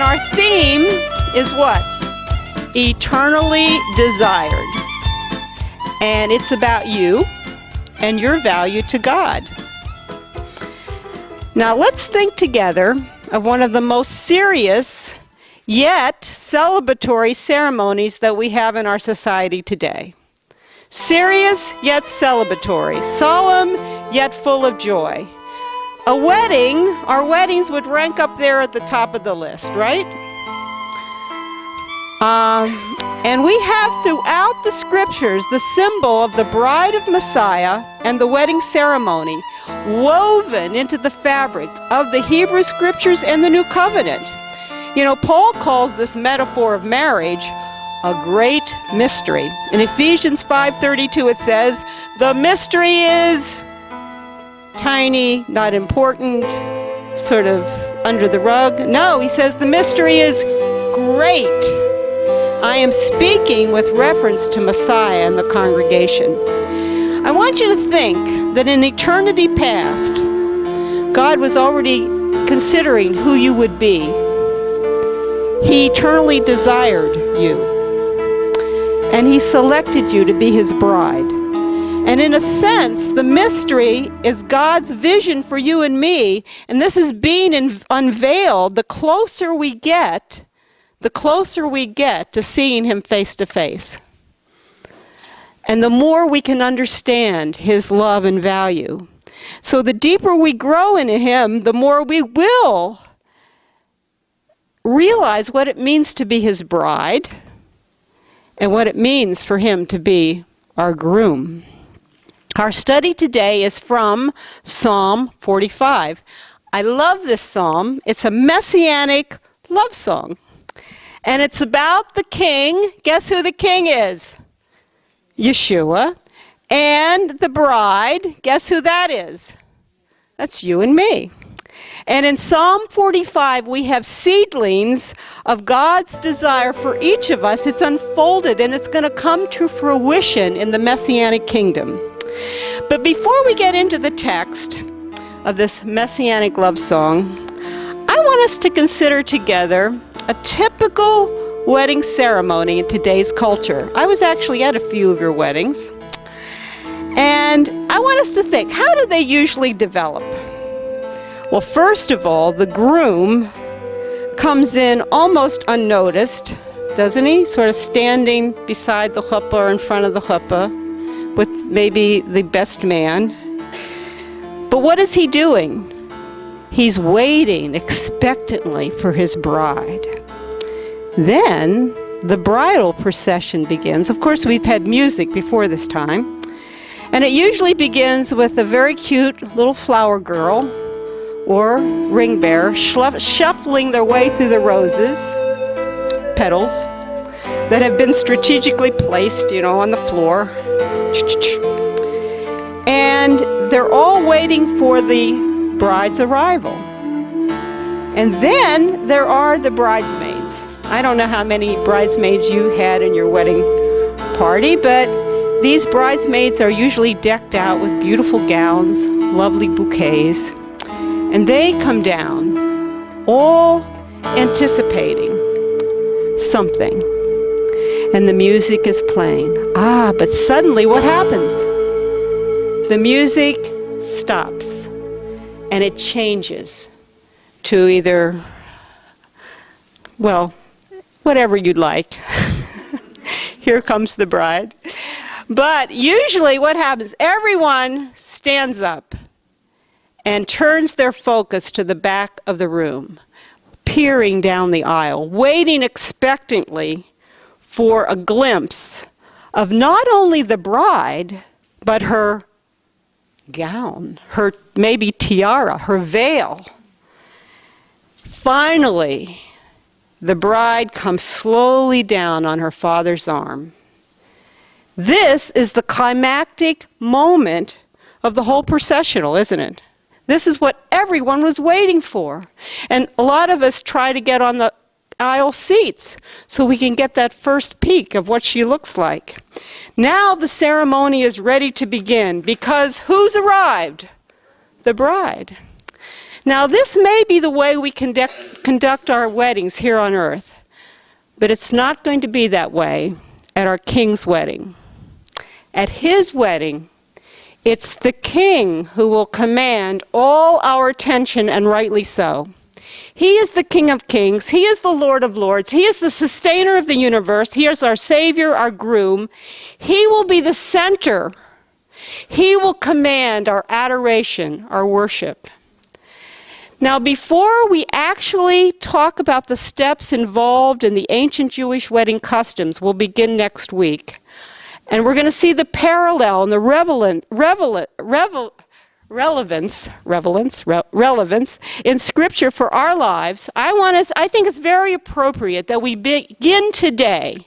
our theme is what? Eternally desired. And it's about you and your value to God. Now let's think together of one of the most serious yet celebratory ceremonies that we have in our society today. Serious yet celebratory, solemn yet full of joy. A wedding, our weddings would rank up there at the top of the list, right? And we have throughout the scriptures the symbol of the bride of Messiah and the wedding ceremony woven into the fabric of the Hebrew scriptures and the New Covenant. You know, Paul calls this metaphor of marriage a great mystery. In Ephesians 5:32 it says, the mystery is tiny, not important, sort of under the rug. No, he says the mystery is great. I am speaking with reference to Messiah and the congregation. I want you to think that in eternity past, God was already considering who you would be. He eternally desired you. And he selected you to be his bride. And in a sense, the mystery is God's vision for you and me. And this is being unveiled the closer we get to seeing him face to face. And the more we can understand his love and value. So the deeper we grow into him, the more we will realize what it means to be his bride and what it means for him to be our groom. Our study today is from Psalm 45. I love this psalm. It's a messianic love song. And it's about the king. Guess who the king is? Yeshua. And the bride. Guess who that is? That's you and me. And in Psalm 45, we have seedlings of God's desire for each of us. It's unfolded and it's going to come to fruition in the Messianic kingdom. But before we get into the text of this Messianic love song, I want us to consider together a typical wedding ceremony in today's culture. I was actually at a few of your weddings. And I want us to think, how do they usually develop? Well, first of all, the groom comes in almost unnoticed, doesn't he? Sort of standing beside the chuppah or in front of the chuppah with maybe the best man. But what is he doing? He's waiting expectantly for his bride. Then the bridal procession begins. Of course, we've had music before this time. And it usually begins with a very cute little flower girl or ring bearer shuffling their way through the roses, petals, that have been strategically placed, on the floor. And they're all waiting for the bride's arrival. And then there are the bridesmaids. I don't know how many bridesmaids you had in your wedding party, but these bridesmaids are usually decked out with beautiful gowns, lovely bouquets. And they come down, all anticipating something. And the music is playing. But suddenly what happens? The music stops. And it changes to either, whatever you'd like. Here comes the bride. But usually what happens, everyone stands up and turns their focus to the back of the room, peering down the aisle, waiting expectantly for a glimpse of not only the bride, but her gown, her maybe tiara, her veil. Finally, the bride comes slowly down on her father's arm. This is the climactic moment of the whole processional, isn't it? This is what everyone was waiting for. And a lot of us try to get on the aisle seats so we can get that first peek of what she looks like. Now the ceremony is ready to begin because who's arrived? The bride. Now, this may be the way we conduct our weddings here on earth, but it's not going to be that way at our King's wedding. At his wedding, it's the King who will command all our attention, and rightly so. He is the King of Kings. He is the Lord of Lords. He is the sustainer of the universe. He is our Savior, our groom. He will be the center. He will command our adoration, our worship. Now, before we actually talk about the steps involved in the ancient Jewish wedding customs, we'll begin next week. And we're going to see the parallel and the relevance in Scripture for our lives. I think it's very appropriate that we begin today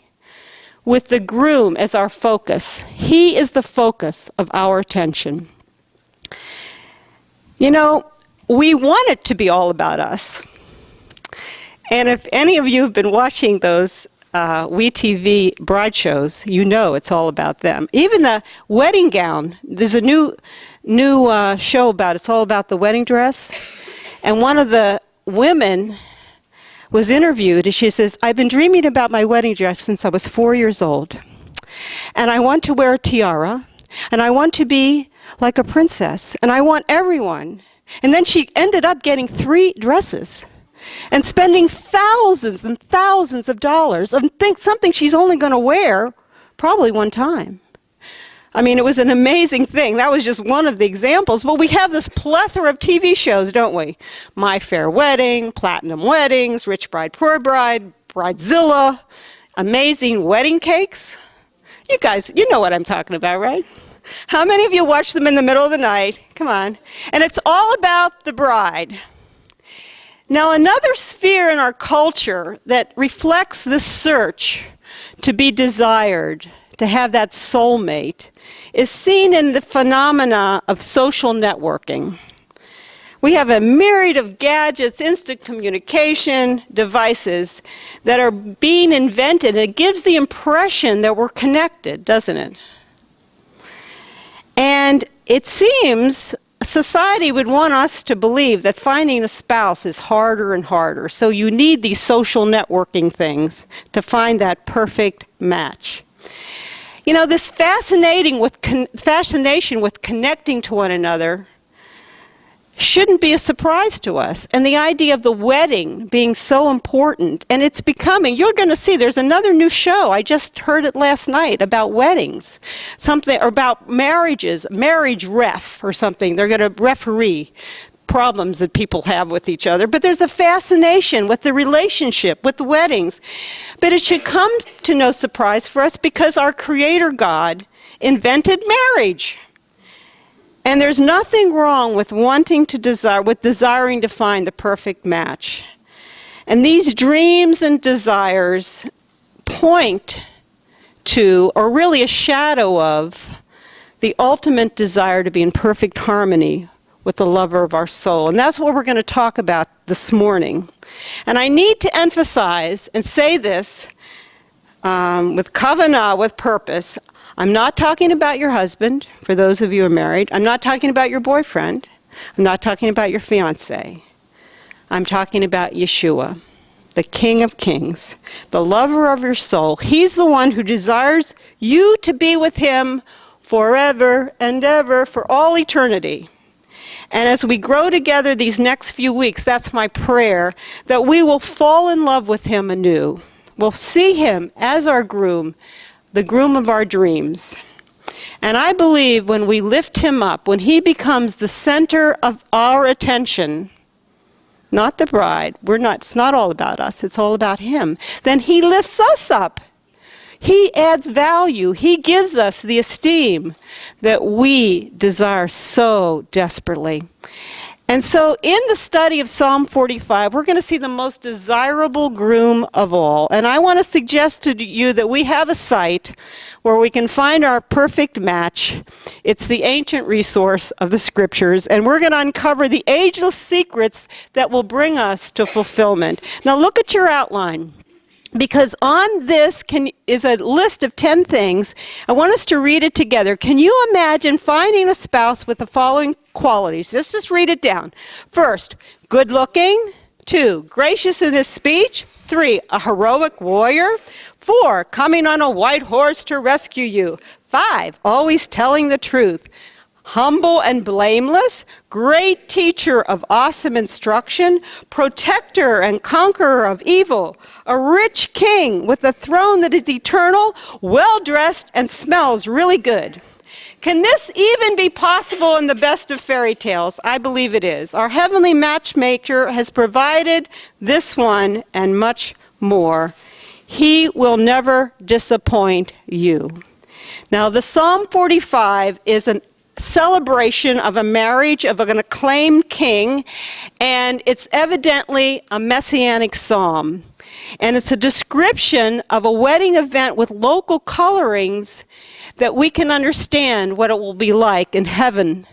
with the groom as our focus. He is the focus of our attention. You know, we want it to be all about us. And if any of you have been watching those WeTV bride shows, you know it's all about them. Even the wedding gown, there's a new show about it's all about the wedding dress. And one of the women was interviewed, and she says, I've been dreaming about my wedding dress since I was 4 years old. And I want to wear a tiara, and I want to be like a princess, and I want everyone. And then she ended up getting 3 dresses and spending thousands and thousands of dollars on something she's only going to wear probably one time. I mean, it was an amazing thing. That was just one of the examples. But we have this plethora of TV shows, don't we? My Fair Wedding, Platinum Weddings, Rich Bride, Poor Bride, Bridezilla, amazing wedding cakes. You guys, you know what I'm talking about, right? How many of you watch them in the middle of the night? Come on. And it's all about the bride. Now, another sphere in our culture that reflects this search to be desired, to have that soulmate, is seen in the phenomena of social networking. We have a myriad of gadgets, instant communication devices that are being invented. It gives the impression that we're connected, doesn't it? And it seems society would want us to believe that finding a spouse is harder and harder. So you need these social networking things to find that perfect match. You know, this fascination with connecting to one another shouldn't be a surprise to us. And the idea of the wedding being so important, and it's becoming, you're going to see, there's another new show, I just heard it last night, about weddings, something about marriages, marriage ref or something. They're going to referee problems that people have with each other. But there's a fascination with the relationship, with the weddings. But it should come to no surprise for us because our Creator God invented marriage. And there's nothing wrong with desiring to find the perfect match. And these dreams and desires point to, or really a shadow of, the ultimate desire to be in perfect harmony with the lover of our soul. And that's what we're going to talk about this morning. And I need to emphasize and say this with kavanah, with purpose. I'm not talking about your husband, for those of you who are married. I'm not talking about your boyfriend. I'm not talking about your fiancé. I'm talking about Yeshua, the King of Kings, the lover of your soul. He's the one who desires you to be with him forever and ever, for all eternity. And as we grow together these next few weeks, that's my prayer, that we will fall in love with him anew. We'll see him as our groom, the groom of our dreams. And I believe when we lift him up, when he becomes the center of our attention, not the bride, it's not all about us, it's all about him, then he lifts us up. He adds value. He gives us the esteem that we desire so desperately. And so in the study of Psalm 45, we're going to see the most desirable groom of all. And I want to suggest to you that we have a site where we can find our perfect match. It's the ancient resource of the Scriptures, and we're going to uncover the ageless secrets that will bring us to fulfillment. Now look at your outline. Because on this is a list of 10 things. I want us to read it together. Can you imagine finding a spouse with the following qualities? Let's just read it down. First, good looking. 2, gracious in his speech. 3, a heroic warrior. 4, coming on a white horse to rescue you. 5, always telling the truth. Humble and blameless, great teacher of awesome instruction, protector and conqueror of evil, a rich king with a throne that is eternal, well-dressed and smells really good. Can this even be possible in the best of fairy tales? I believe it is. Our heavenly matchmaker has provided this one and much more. He will never disappoint you. Now, the Psalm 45 is a celebration of a marriage of an acclaimed king, and it's evidently a messianic psalm. And it's a description of a wedding event with local colorings that we can understand what it will be like in heaven,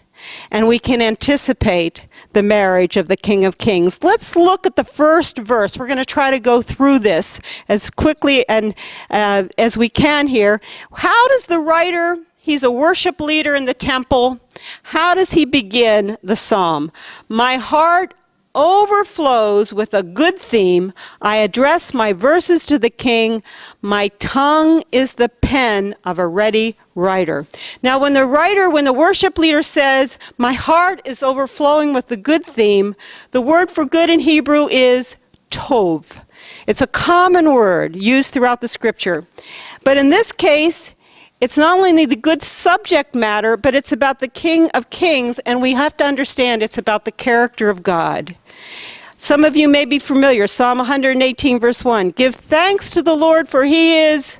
and we can anticipate the marriage of the King of Kings. Let's look at the first verse. We're going to try to go through this as quickly and as we can here. How does the writer, he's a worship leader in the temple, how does he begin the psalm? My heart overflows with a good theme. I address my verses to the king. My tongue is the pen of a ready writer. Now, when the worship leader says, my heart is overflowing with the good theme, the word for good in Hebrew is tov. It's a common word used throughout the scripture. But in this case, it's not only the good subject matter, but it's about the King of Kings, and we have to understand it's about the character of God. Some of you may be familiar, Psalm 118, verse 1. Give thanks to the Lord, for he is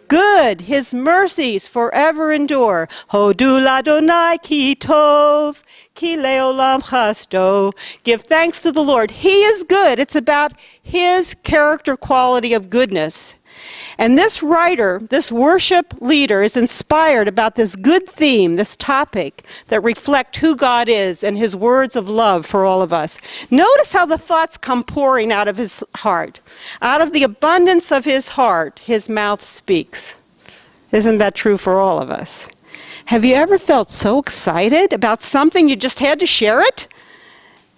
good. His mercies forever endure. Hodu l'Adonai ki tov, ki leolam chasto. Give thanks to the Lord. He is good. It's about his character quality of goodness. And this writer, this worship leader, is inspired about this good theme, this topic that reflect who God is and his words of love for all of us. Notice how the thoughts come pouring out of his heart. Out of the abundance of his heart, his mouth speaks. Isn't that true for all of us? Have you ever felt so excited about something you just had to share it?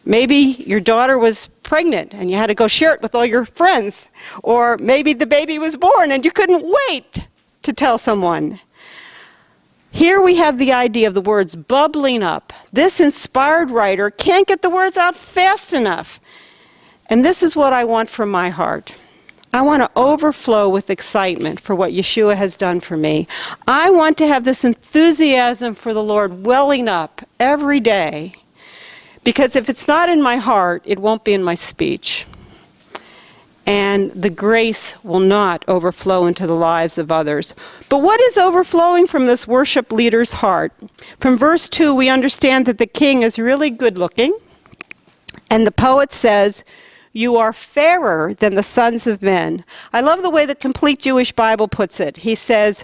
Maybe your daughter was pregnant and you had to go share it with all your friends. Or maybe the baby was born and you couldn't wait to tell someone. Here we have the idea of the words bubbling up. This inspired writer can't get the words out fast enough. And this is what I want from my heart. I want to overflow with excitement for what Yeshua has done for me. I want to have this enthusiasm for the Lord welling up every day. Because if it's not in my heart, it won't be in my speech. And the grace will not overflow into the lives of others. But what is overflowing from this worship leader's heart? From verse 2, we understand that the king is really good looking. And the poet says, you are fairer than the sons of men. I love the way the Complete Jewish Bible puts it. He says,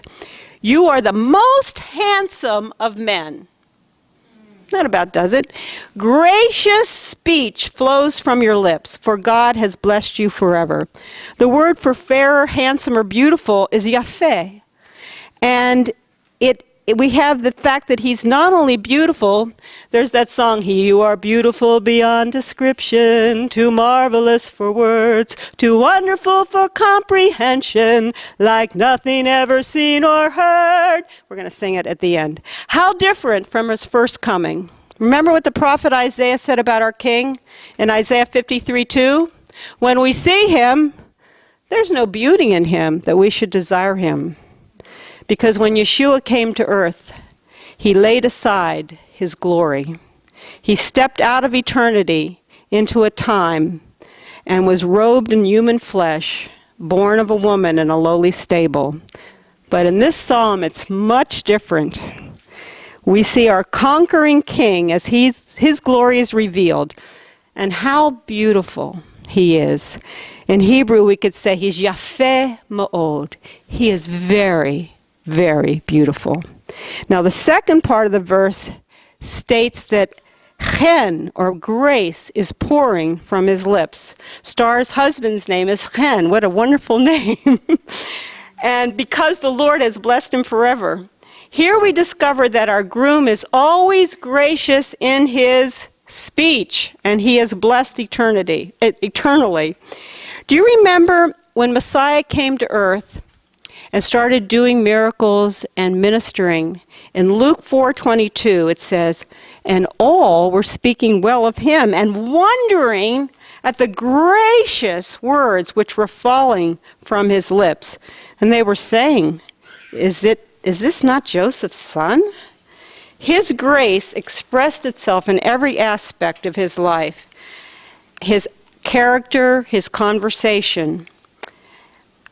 you are the most handsome of men. Not about, does it? Gracious speech flows from your lips, for God has blessed you forever. The word for fairer, handsome, or beautiful is yafeh. And we have the fact that he's not only beautiful, there's that song, you are beautiful beyond description, too marvelous for words, too wonderful for comprehension, like nothing ever seen or heard. We're going to sing it at the end. How different from his first coming. Remember what the prophet Isaiah said about our king in Isaiah 53:2? When we see him, there's no beauty in him that we should desire him. Because when Yeshua came to earth, he laid aside his glory. He stepped out of eternity into a time and was robed in human flesh, born of a woman in a lowly stable. But in this psalm, it's much different. We see our conquering king as his glory is revealed. And how beautiful he is. In Hebrew, we could say he's yafeh ma'od. He is very, very beautiful. Now, the second part of the verse states that chen, or grace, is pouring from his lips. Star's husband's name is Chen. What a wonderful name. And because the Lord has blessed him forever. Here we discover that our groom is always gracious in his speech, and he is blessed eternally. Do you remember when Messiah came to earth and started doing miracles and ministering? In Luke 4:22 it says, and all were speaking well of him and wondering at the gracious words which were falling from his lips. And they were saying, is this not Joseph's son? His grace expressed itself in every aspect of his life. His character, his conversation,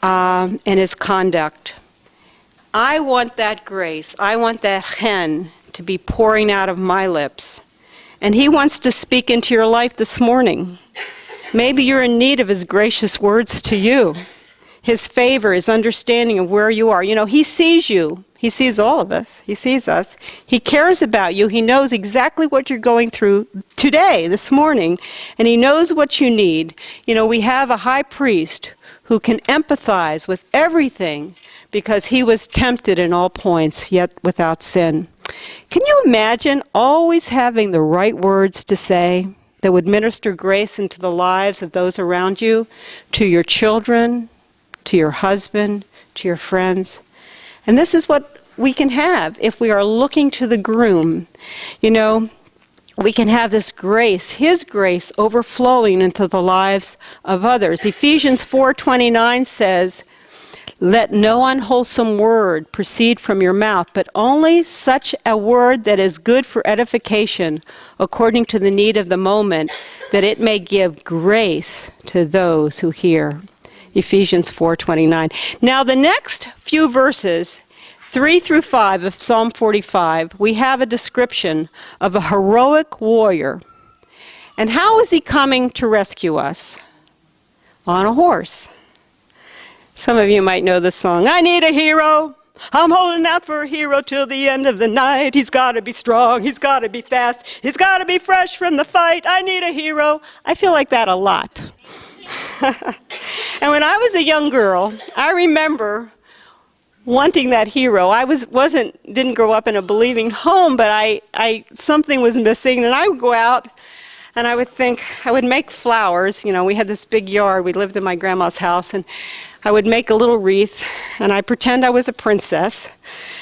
and his conduct. I want that grace. I want that chen to be pouring out of my lips. And he wants to speak into your life this morning. Maybe you're in need of his gracious words to you. His favor, his understanding of where you are. You know, he sees you. He sees all of us. He sees us. He cares about you. He knows exactly what you're going through today, this morning, and he knows what you need. You know, we have a high priest who can empathize with everything because he was tempted in all points, yet without sin. Can you imagine always having the right words to say that would minister grace into the lives of those around you, to your children, to your husband, to your friends? And this is what we can have if we are looking to the groom. You know, we can have this grace, his grace, overflowing into the lives of others. Ephesians 4:29 says, let no unwholesome word proceed from your mouth, but only such a word that is good for edification, according to the need of the moment, that it may give grace to those who hear. Ephesians 4:29. Now the next few verses, 3 through 5 of Psalm 45, we have a description of a heroic warrior. And how is he coming to rescue us? On a horse. Some of you might know the song, I need a hero. I'm holding out for a hero till the end of the night. He's got to be strong. He's got to be fast. He's got to be fresh from the fight. I need a hero. I feel like that a lot. And when I was a young girl, I remember wanting that hero. I didn't grow up in a believing home, but I something was missing, and I would go out and I would make flowers. You know, we had this big yard. We lived in my grandma's house, and I would make a little wreath, and I'd pretend I was a princess.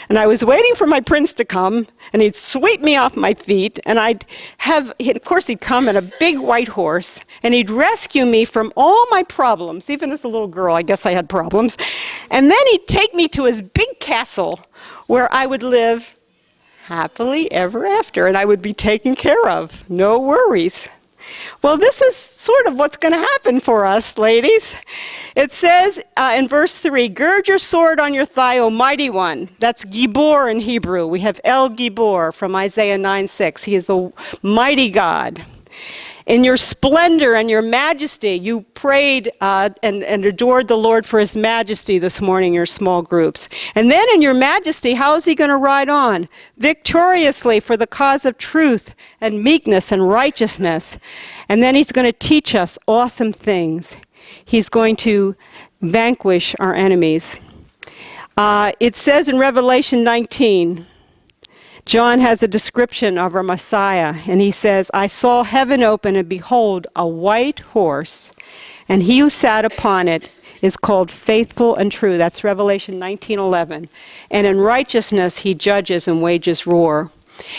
And I was waiting for my prince to come, and he'd sweep me off my feet, and of course he'd come in a big white horse, and he'd rescue me from all my problems. Even as a little girl, I guess I had problems. And then he'd take me to his big castle, where I would live happily ever after, and I would be taken care of. No worries. Well, this is sort of what's going to happen for us, ladies. It says in verse 3, gird your sword on your thigh, O mighty one. That's Gibor in Hebrew. We have El Gibor from Isaiah 9:6. He is the mighty God. In your splendor and your majesty, you prayed and adored the Lord for his majesty this morning in your small groups. And then in your majesty, how is he going to ride on? Victoriously for the cause of truth and meekness and righteousness. And then he's going to teach us awesome things. He's going to vanquish our enemies. It says in Revelation 19, John has a description of our Messiah, and he says, I saw heaven open, and behold, a white horse, and he who sat upon it is called Faithful and True. That's Revelation 19:11. And in righteousness he judges and wages war.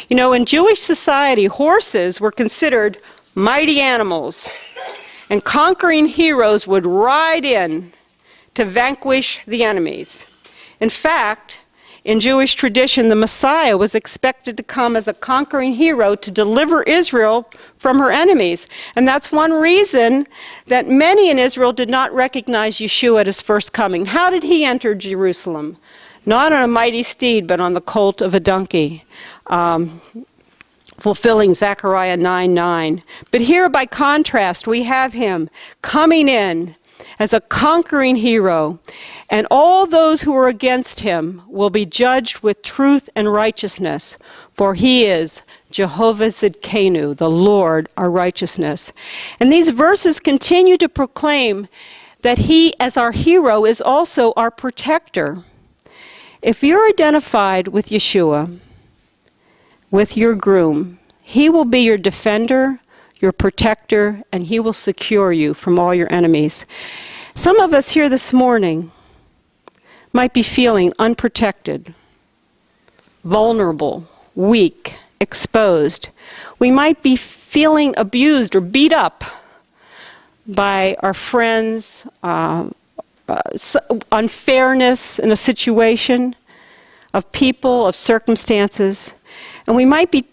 You know, in Jewish society, horses were considered mighty animals, and conquering heroes would ride in to vanquish the enemies. In fact, in Jewish tradition, the Messiah was expected to come as a conquering hero to deliver Israel from her enemies. And that's one reason that many in Israel did not recognize Yeshua at his first coming. How did he enter Jerusalem? Not on a mighty steed, but on the colt of a donkey, fulfilling Zechariah 9:9. But here, by contrast, we have him coming in as a conquering hero, and all those who are against him will be judged with truth and righteousness, for he is Jehovah Zidkenu, the Lord our righteousness. And these verses continue to proclaim that he, as our hero, is also our protector. If you're identified with Yeshua, with your groom, he will be your defender, your protector, and he will secure you from all your enemies. Some of us here this morning might be feeling unprotected, vulnerable, weak, exposed. We might be feeling abused or beat up by our friends, unfairness in a situation, of people, of circumstances. And we might be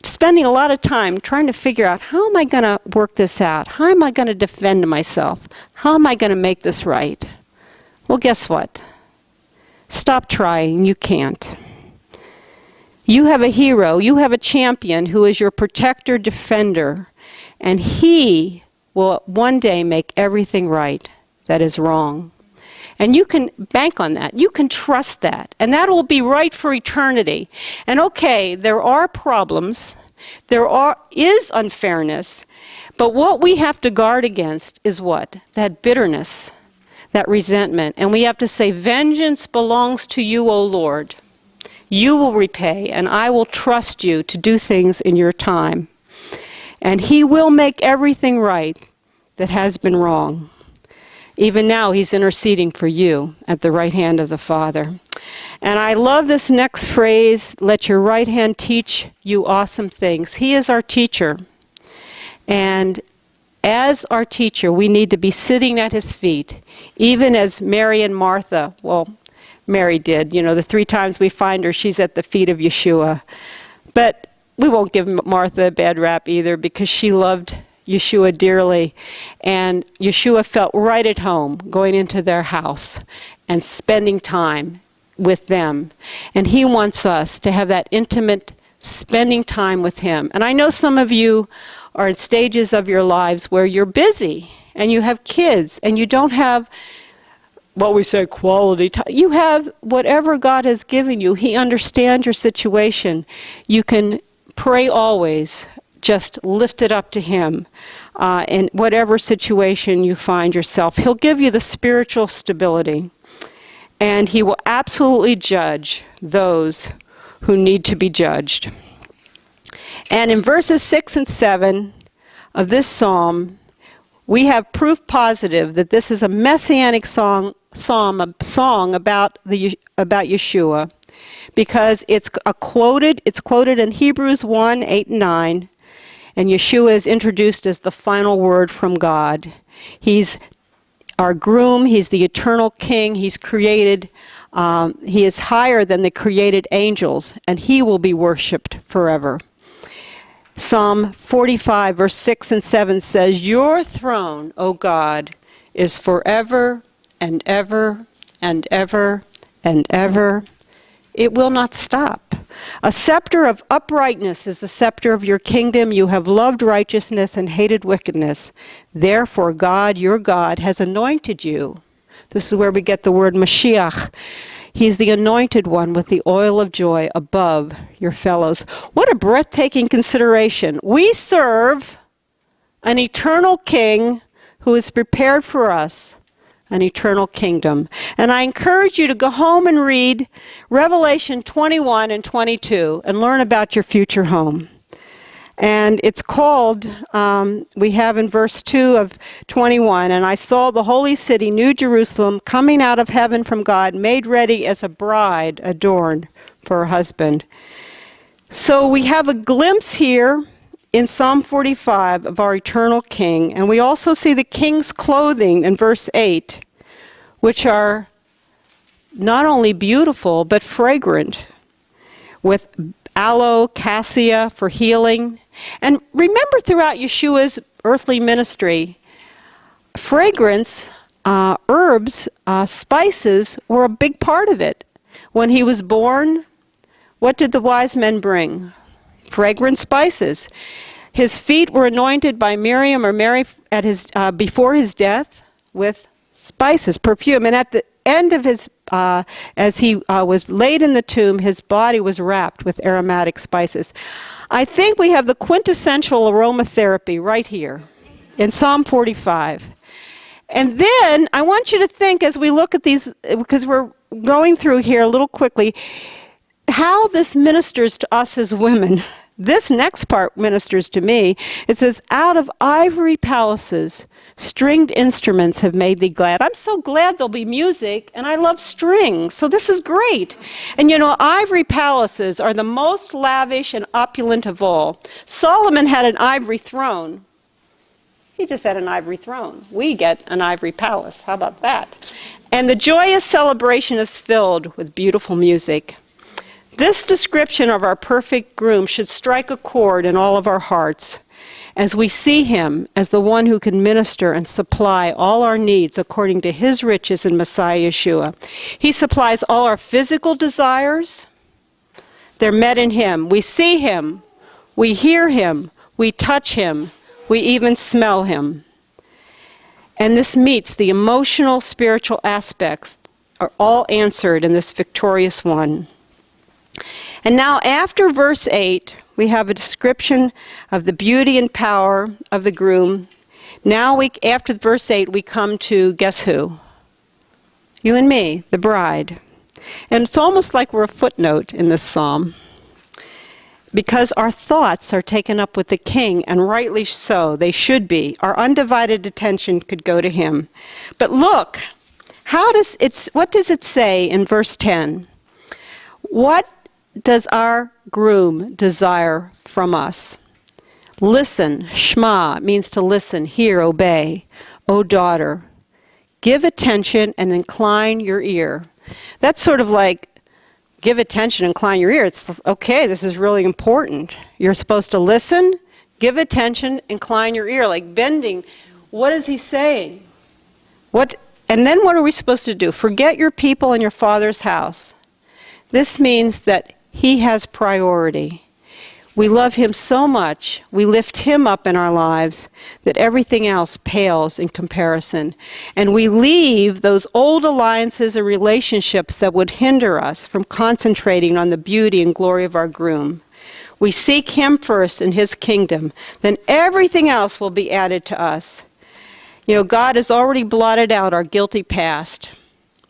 spending a lot of time trying to figure out, how am I going to work this out? How am I going to defend myself? How am I going to make this right? Well, guess what? Stop trying. You can't. You have a hero. You have a champion who is your protector, defender, and he will one day make everything right that is wrong. And you can bank on that. You can trust that. And that will be right for eternity. And okay, there are problems. Is unfairness. But what we have to guard against is what? That bitterness, that resentment. And we have to say, vengeance belongs to you, O Lord. You will repay, and I will trust you to do things in your time. And he will make everything right that has been wrong. Even now, he's interceding for you at the right hand of the Father. And I love this next phrase, let your right hand teach you awesome things. He is our teacher. And as our teacher, we need to be sitting at his feet, even as Mary and Martha, well, Mary did. The 3 times we find her, she's at the feet of Yeshua. But we won't give Martha a bad rap either, because she loved Yeshua dearly, and Yeshua felt right at home going into their house and spending time with them. And he wants us to have that intimate spending time with him. And I know some of you are in stages of your lives where you're busy and you have kids and you don't have what we say quality time. You have whatever God has given you. He understands your situation. You can pray always. Just lift it up to him in whatever situation you find yourself. He'll give you the spiritual stability, and he will absolutely judge those who need to be judged. And in verses 6 and 7 of this psalm, we have proof positive that this is a messianic song about Yeshua, because it's quoted in Hebrews 1, 8 and 9. And Yeshua is introduced as the final word from God. He's our groom. He's the eternal king. He's created. He is higher than the created angels, and he will be worshipped forever. Psalm 45, verse 6 and 7 says, your throne, O God, is forever and ever and ever and ever. It will not stop. A scepter of uprightness is the scepter of your kingdom. You have loved righteousness and hated wickedness. Therefore, God, your God, has anointed you. This is where we get the word Mashiach. He's the anointed one with the oil of joy above your fellows. What a breathtaking consideration. We serve an eternal king who is prepared for us an eternal kingdom. And I encourage you to go home and read Revelation 21 and 22 and learn about your future home. And it's called, we have in verse 2 of 21, and I saw the holy city, New Jerusalem, coming out of heaven from God, made ready as a bride adorned for her husband. So we have a glimpse here in Psalm 45 of our eternal king. And we also see the king's clothing in verse 8, which are not only beautiful, but fragrant, with aloe, cassia for healing. And remember, throughout Yeshua's earthly ministry, fragrance, herbs, spices were a big part of it. When he was born, what did the wise men bring? Fragrant spices. His feet were anointed by Miriam or Mary at before his death with spices, perfume. And at the end of his, as he was laid in the tomb, his body was wrapped with aromatic spices. I think we have the quintessential aromatherapy right here in Psalm 45. And then I want you to think as we look at these, because we're going through here a little quickly, how this ministers to us as women. This next part ministers to me. It says, out of ivory palaces, stringed instruments have made thee glad. I'm so glad there'll be music, and I love strings, so this is great. And you know, ivory palaces are the most lavish and opulent of all. Solomon had an ivory throne. He just had an ivory throne. We get an ivory palace. How about that? And the joyous celebration is filled with beautiful music. This description of our perfect groom should strike a chord in all of our hearts as we see him as the one who can minister and supply all our needs according to his riches in Messiah Yeshua. He supplies all our physical desires. They're met in him. We see him. We hear him. We touch him. We even smell him. And this meets the emotional, spiritual aspects are all answered in this victorious one. And now after verse 8, we have a description of the beauty and power of the groom. Now after verse 8, we come to, guess who? You and me, the bride. And it's almost like we're a footnote in this psalm, because our thoughts are taken up with the king, and rightly so, they should be. Our undivided attention could go to him. But look, what does it say in verse 10? What does our groom desire from us? Listen, Shema means to listen, hear, obey. O daughter, give attention and incline your ear. That's sort of like, give attention, incline your ear. It's okay, this is really important. You're supposed to listen, give attention, incline your ear, like bending. What is he saying? And then what are we supposed to do? Forget your people and your father's house. This means that he has priority. We love him so much, we lift him up in our lives, that everything else pales in comparison. And we leave those old alliances and relationships that would hinder us from concentrating on the beauty and glory of our groom. We seek him first in his kingdom, then everything else will be added to us. You know, God has already blotted out our guilty past,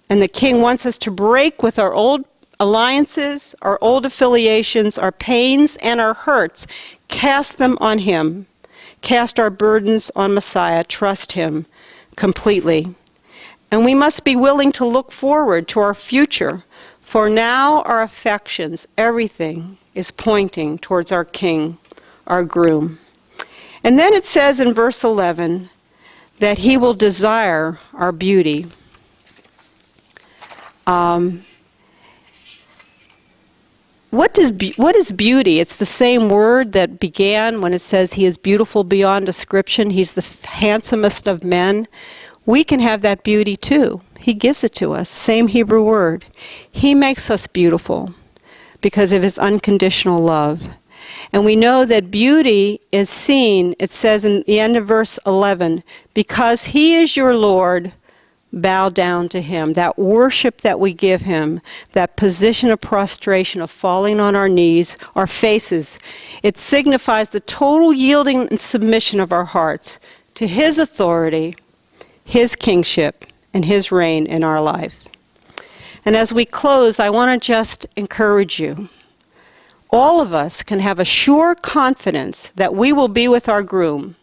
and the king wants us to break with our old alliances, our old affiliations, our pains, and our hurts. Cast them on him. Cast our burdens on Messiah. Trust him completely. And we must be willing to look forward to our future, for now our affections, everything is pointing towards our King, our groom. And then it says in verse 11 that he will desire our beauty. What is beauty? It's the same word that began when it says he is beautiful beyond description. He's the handsomest of men. We can have that beauty too. He gives it to us. Same Hebrew word. He makes us beautiful because of his unconditional love. And we know that beauty is seen, it says in the end of verse 11, because he is your Lord, bow down to him. That worship that we give him, that position of prostration, of falling on our knees, our faces, it signifies the total yielding and submission of our hearts to his authority, his kingship, and his reign in our life. And as we close, I want to just encourage you. All of us can have a sure confidence that we will be with our groom.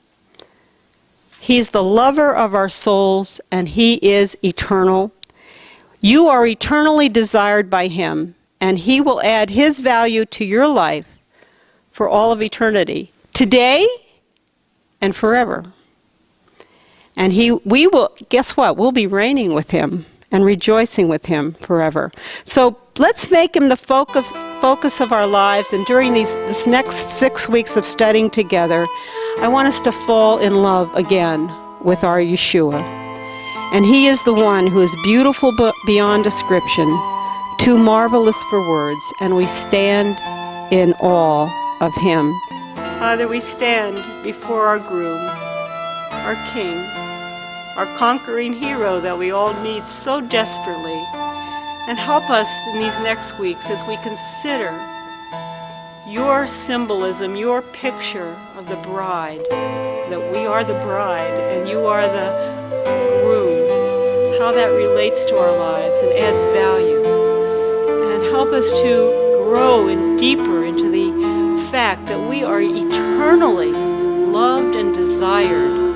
He's the lover of our souls, and he is eternal. You are eternally desired by him, and he will add his value to your life for all of eternity, today and forever. And we will, guess what? We'll be reigning with him and rejoicing with him forever. So let's make him the focus of our lives, and during this next 6 weeks of studying together, I want us to fall in love again with our Yeshua. And he is the one who is beautiful beyond description, too marvelous for words, and we stand in awe of him. Father, we stand before our groom, our King, our conquering hero that we all need so desperately. And help us in these next weeks as we consider your symbolism, your picture of the bride, that we are the bride and you are the groom, how that relates to our lives and adds value. And help us to grow deeper into the fact that we are eternally loved and desired